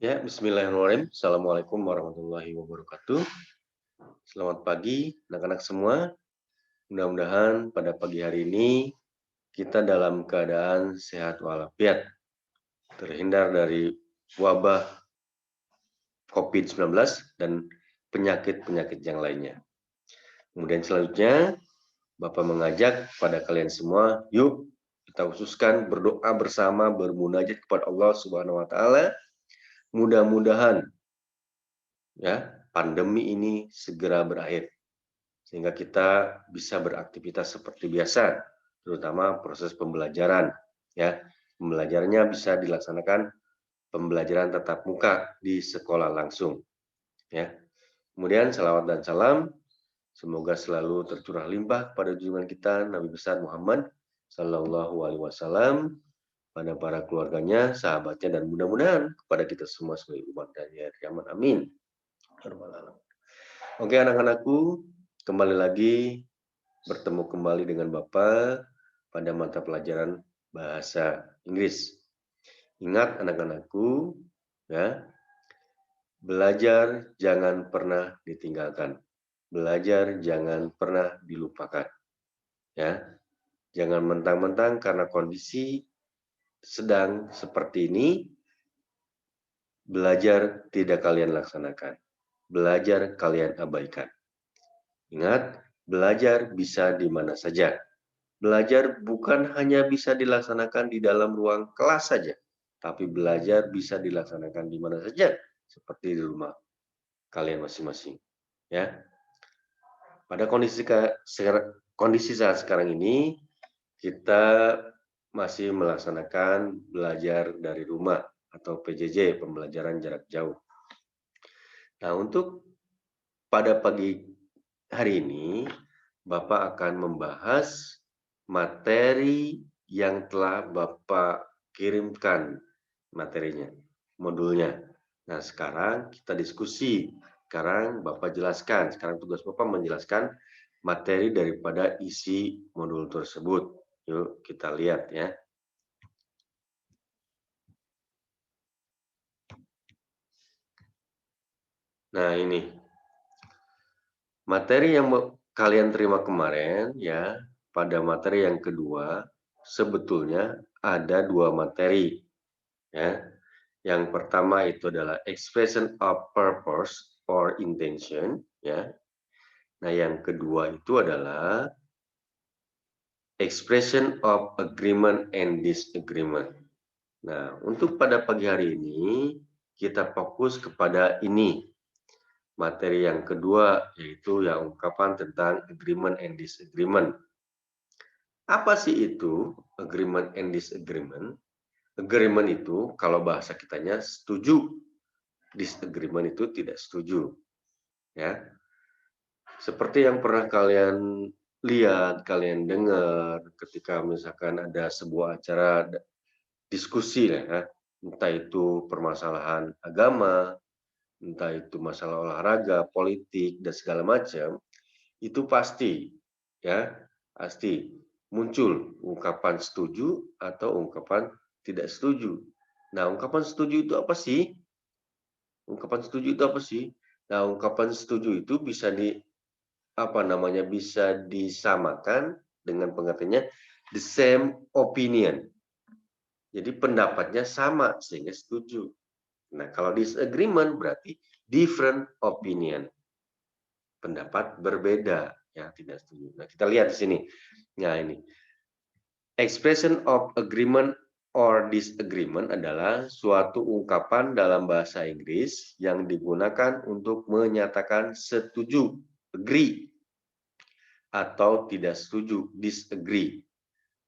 Ya, bismillahirrahmanirrahim. Assalamualaikum warahmatullahi wabarakatuh. Selamat pagi, anak-anak semua. Mudah-mudahan pada pagi hari ini kita dalam keadaan sehat walafiat, terhindar dari wabah COVID-19 dan penyakit-penyakit yang lainnya. Kemudian selanjutnya, Bapak mengajak pada kalian semua, yuk kita khususkan berdoa bersama, bermunajat kepada Allah Subhanahu wa taala. Mudah-mudahan ya pandemi ini segera berakhir sehingga kita bisa beraktivitas seperti biasa, terutama proses pembelajaran ya. Pembelajarannya bisa dilaksanakan pembelajaran tatap muka di sekolah langsung ya. Kemudian salawat dan salam semoga selalu tercurah limpah pada junjungan kita Nabi besar Muhammad Sallallahu Alaihi Wasallam, pada para keluarganya, sahabatnya, dan mudah-mudahan kepada kita semua sebagai umat dan kiamat. Amin. Oke anak-anakku, kembali lagi bertemu kembali dengan Bapak pada mata pelajaran bahasa Inggris. Ingat anak-anakku, ya, belajar jangan pernah ditinggalkan. Belajar jangan pernah dilupakan. Ya. Jangan mentang-mentang karena kondisi sedang seperti ini, belajar tidak kalian laksanakan. Belajar kalian abaikan. Ingat, belajar bisa di mana saja. Belajar bukan hanya bisa dilaksanakan di dalam ruang kelas saja, tapi belajar bisa dilaksanakan di mana saja, seperti di rumah kalian masing-masing. Ya, pada kondisi saat sekarang ini kita masih melaksanakan belajar dari rumah atau PJJ, pembelajaran jarak jauh. Nah, untuk pada pagi hari ini, Bapak akan membahas materi yang telah Bapak kirimkan materinya, modulnya. Nah, sekarang kita diskusi. Sekarang Bapak jelaskan. Sekarang tugas Bapak menjelaskan materi daripada isi modul tersebut. Yuk kita lihat ya. Nah, ini materi yang kalian terima kemarin ya, pada materi yang kedua sebetulnya ada dua materi ya. Yang pertama itu adalah expression of purpose or intention ya. Nah, yang kedua itu adalah expression of agreement and disagreement. Nah, untuk pada pagi hari ini kita fokus kepada ini. Materi yang kedua yaitu yang ungkapan tentang agreement and disagreement. Apa sih itu agreement and disagreement? Agreement itu kalau bahasa kitanya setuju, disagreement itu tidak setuju. Ya. Seperti yang pernah kalian lihat, kalian dengar ketika misalkan ada sebuah acara diskusi ya, entah itu permasalahan agama, entah itu masalah olahraga, politik dan segala macam, itu pasti ya, pasti muncul ungkapan setuju atau ungkapan tidak setuju. Nah, ungkapan setuju itu apa sih? Ungkapan setuju itu apa sih? Nah, ungkapan setuju itu bisa bisa disamakan dengan pengertiannya the same opinion. Jadi pendapatnya sama sehingga setuju. Nah, kalau disagreement berarti different opinion. Pendapat berbeda, ya tidak setuju. Nah, kita lihat di sini. Nah, ini. Expression of agreement or disagreement adalah suatu ungkapan dalam bahasa Inggris yang digunakan untuk menyatakan setuju, agree, atau tidak setuju, disagree,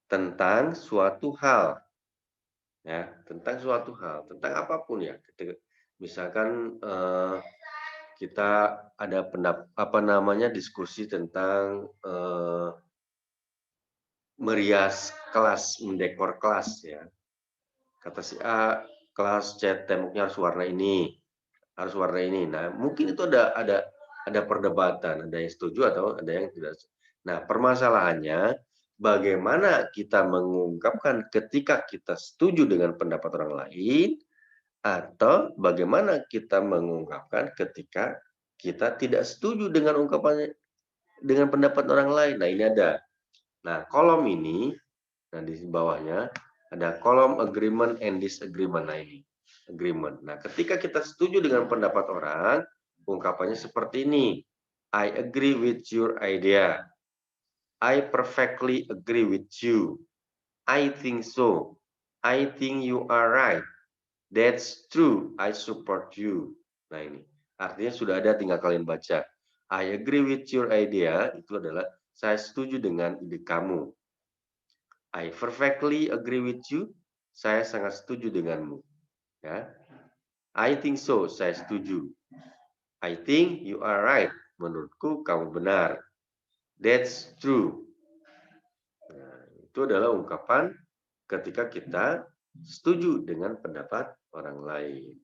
tentang suatu hal. Ya, tentang suatu hal, tentang apapun ya. Misalkan kita ada diskusi tentang merias kelas, mendekor kelas ya. Kata si A, kelas cat temboknya harus warna ini, harus warna ini. Nah, mungkin itu ada perdebatan, ada yang setuju atau ada yang tidak. Nah, permasalahannya bagaimana kita mengungkapkan ketika kita setuju dengan pendapat orang lain Atau bagaimana kita mengungkapkan ketika kita tidak setuju dengan ungkapannya, dengan pendapat orang lain. Nah, ini ada. Nah, kolom ini, nah di bawahnya ada kolom agreement and disagreement. Nah, ini agreement. Nah, ketika kita setuju dengan pendapat orang, ungkapannya seperti ini. I agree with your idea. I perfectly agree with you. I think so. I think you are right. That's true. I support you. Nah, ini artinya sudah ada, tinggal kalian baca. I agree with your idea itu adalah saya setuju dengan ide kamu. I perfectly agree with you. Saya sangat setuju denganmu. Ya. I think so. Saya setuju. I think you are right. Menurutku kamu benar. That's true. Nah, itu adalah ungkapan ketika kita setuju dengan pendapat orang lain.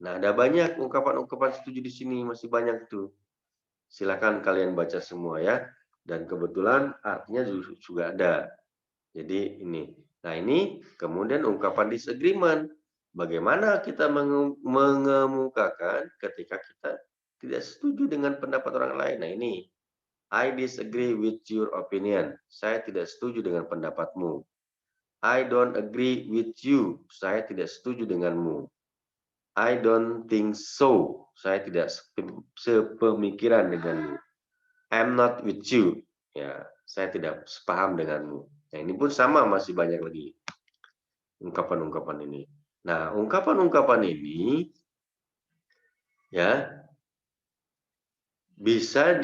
Nah, ada banyak ungkapan-ungkapan setuju di sini, masih banyak tuh. Silakan kalian baca semua ya. Dan kebetulan artinya juga ada. Jadi ini. Nah, ini kemudian ungkapan disagreement. Bagaimana kita mengemukakan ketika kita tidak setuju dengan pendapat orang lain. Nah, ini. I disagree with your opinion. Saya tidak setuju dengan pendapatmu. I don't agree with you. Saya tidak setuju denganmu. I don't think so. Saya tidak sepemikiran denganmu. I'm not with you. Ya, saya tidak sepaham denganmu. Nah, ini pun sama, masih banyak lagi ungkapan-ungkapan ini. Nah, ungkapan-ungkapan ini ya bisa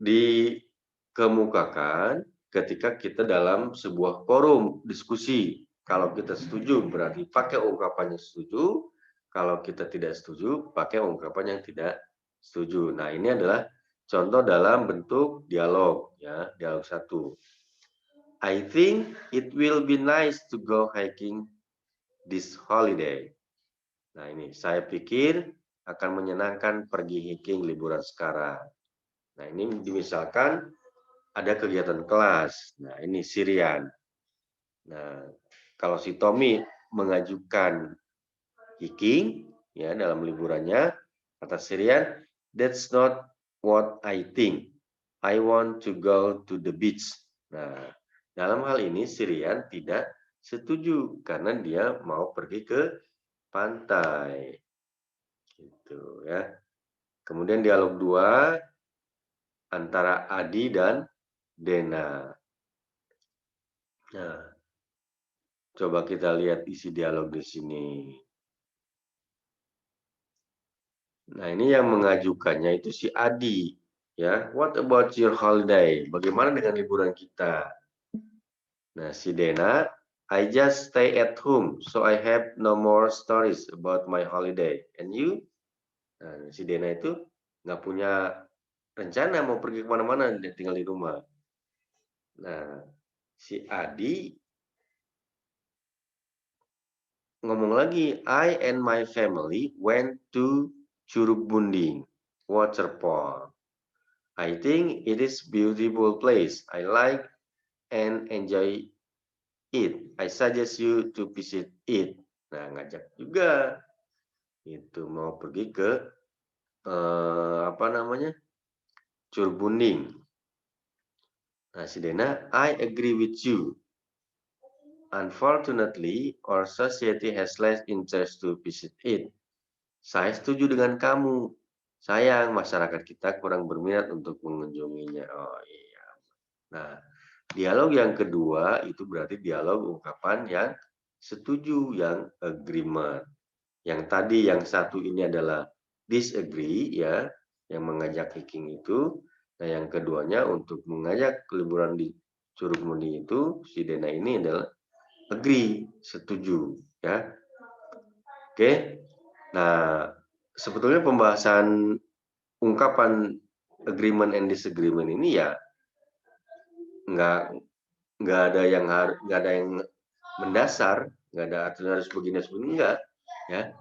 dikemukakan ketika kita dalam sebuah forum diskusi. Kalau kita setuju berarti pakai ungkapan yang setuju, kalau kita tidak setuju pakai ungkapan yang tidak setuju. Nah, ini adalah contoh dalam bentuk dialog ya, dialog 1. I think it will be nice to go hiking this holiday. Nah, ini saya pikir akan menyenangkan pergi hiking liburan sekarang. Nah, ini misalkan ada kegiatan kelas. Nah, ini Sirian. Nah, kalau si Tommy mengajukan hiking ya dalam liburannya, kata Sirian, that's not what I think. I want to go to the beach. Nah, dalam hal ini Sirian tidak setuju karena dia mau pergi ke pantai. Gitu ya. Kemudian dialog 2 antara Adi dan Dena. Nah, coba kita lihat isi dialog di sini. Nah, ini yang mengajukannya itu si Adi. Ya, what about your holiday? Bagaimana dengan liburan kita? Nah, si Dena, I just stay at home, so I have no more stories about my holiday. And you? Nah, si Dena itu nggak punya rencana mau pergi kemana-mana, dia tinggal di rumah. Nah, si Adi ngomong lagi, I and my family went to Curug Bunding waterfall. I think it is beautiful place. I like and enjoy it. I suggest you to visit it. Nah, ngajak juga itu mau pergi ke apa namanya? Curug Bunding. Nah, si Dena, I agree with you. Unfortunately, our society has less interest to visit it. Saya setuju dengan kamu. Sayang, masyarakat kita kurang berminat untuk mengunjunginya. Oh iya. Nah, dialog yang kedua itu berarti dialog ungkapan yang setuju, yang agreement. Yang tadi yang satu ini adalah disagree ya, yang mengajak hiking itu. Nah, yang keduanya untuk mengajak liburan di Curug Muni itu si Dena ini adalah agree, setuju ya. Oke. Nah, sebetulnya pembahasan ungkapan agreement and disagreement ini ya nggak nggak ada yang mendasar, nggak ada aturan harus begini harus begini, enggak ya.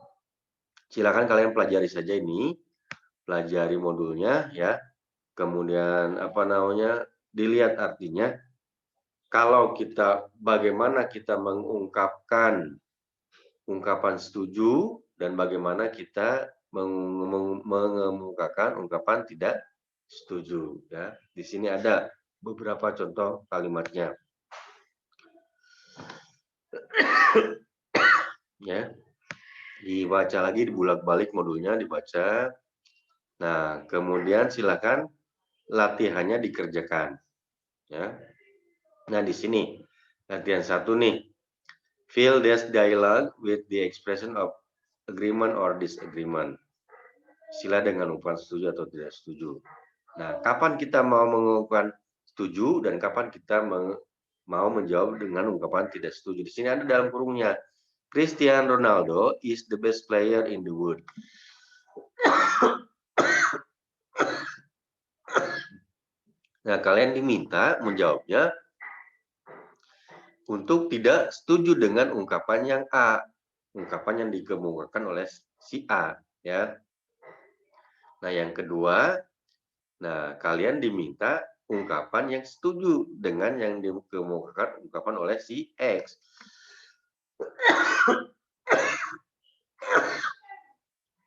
Silakan kalian pelajari saja ini, pelajari modulnya ya. Kemudian apa namanya, dilihat artinya. Kalau kita bagaimana kita mengungkapkan ungkapan setuju dan bagaimana kita mengemukakan ungkapan tidak setuju ya. Di sini ada beberapa contoh kalimatnya ya. Dibaca lagi, dibulak-balik modulnya dibaca. Nah, kemudian silakan latihannya dikerjakan ya. Nah, di sini latihan 1 nih. Fill this dialogue with the expression of agreement or disagreement. Sila dengan ungkapan setuju atau tidak setuju. Nah, kapan kita mau mengungkapkan setuju dan kapan kita mau menjawab dengan ungkapan tidak setuju. Di sini ada dalam kurungnya. Cristiano Ronaldo is the best player in the world. Nah, kalian diminta menjawabnya untuk tidak setuju dengan ungkapan yang A, ungkapan yang dikemukakan oleh si A, ya. Nah, yang kedua, nah kalian diminta ungkapan yang setuju dengan yang dikemukakan ungkapan oleh si X.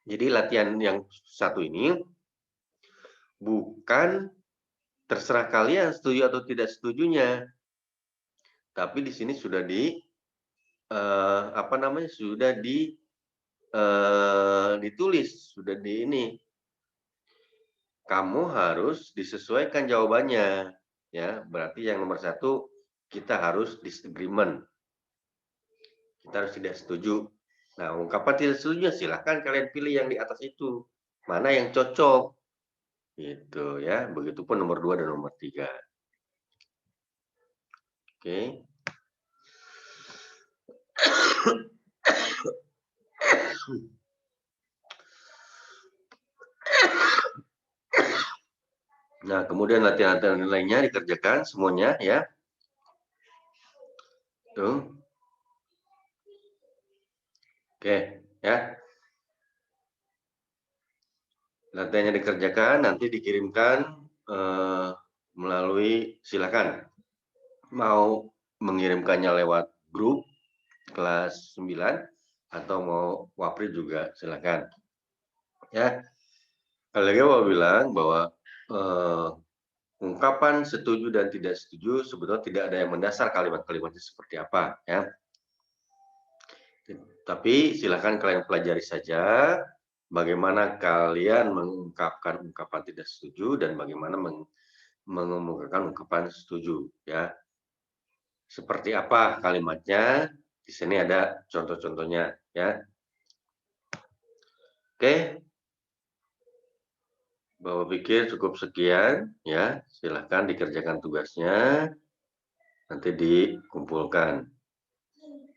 Jadi latihan yang satu ini bukan terserah kalian setuju atau tidak setujunya, tapi di sini sudah ditulis, sudah di ini. Kamu harus disesuaikan jawabannya, ya. Berarti yang nomor 1 kita harus disagreement. Kita harus tidak setuju. Nah, ungkapan tidak setuju silahkan kalian pilih yang di atas itu. Mana yang cocok. Gitu ya. Begitupun nomor 2 dan nomor 3. Oke. Nah, kemudian latihan-latihan lainnya dikerjakan semuanya ya. Tuh. Oke, ya. Latihannya dikerjakan, nanti dikirimkan melalui silakan mau mengirimkannya lewat grup kelas 9 atau mau wapri juga silakan. Ya. Kali lagi mau bilang bahwa ungkapan setuju dan tidak setuju sebetulnya tidak ada yang mendasar kalimat-kalimatnya seperti apa ya. Tapi silakan kalian pelajari saja bagaimana kalian mengungkapkan ungkapan tidak setuju dan bagaimana mengemukakan ungkapan setuju ya. Seperti apa kalimatnya? Di sini ada contoh-contohnya ya. Oke. Bapak pikir cukup sekian ya. Silakan dikerjakan tugasnya. Nanti dikumpulkan.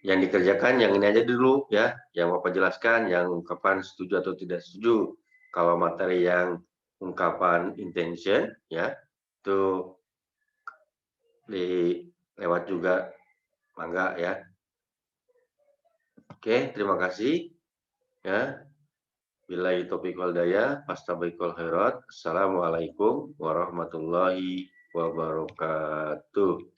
Yang dikerjakan yang ini aja dulu ya, yang Bapak jelaskan, yang ungkapan setuju atau tidak setuju. Kalau materi yang ungkapan intention ya, itu lewat juga mangga ya. Oke, terima kasih ya. Billahi taufiq wal hidayah, fastabiqul khairat. Assalamualaikum warahmatullahi wabarakatuh.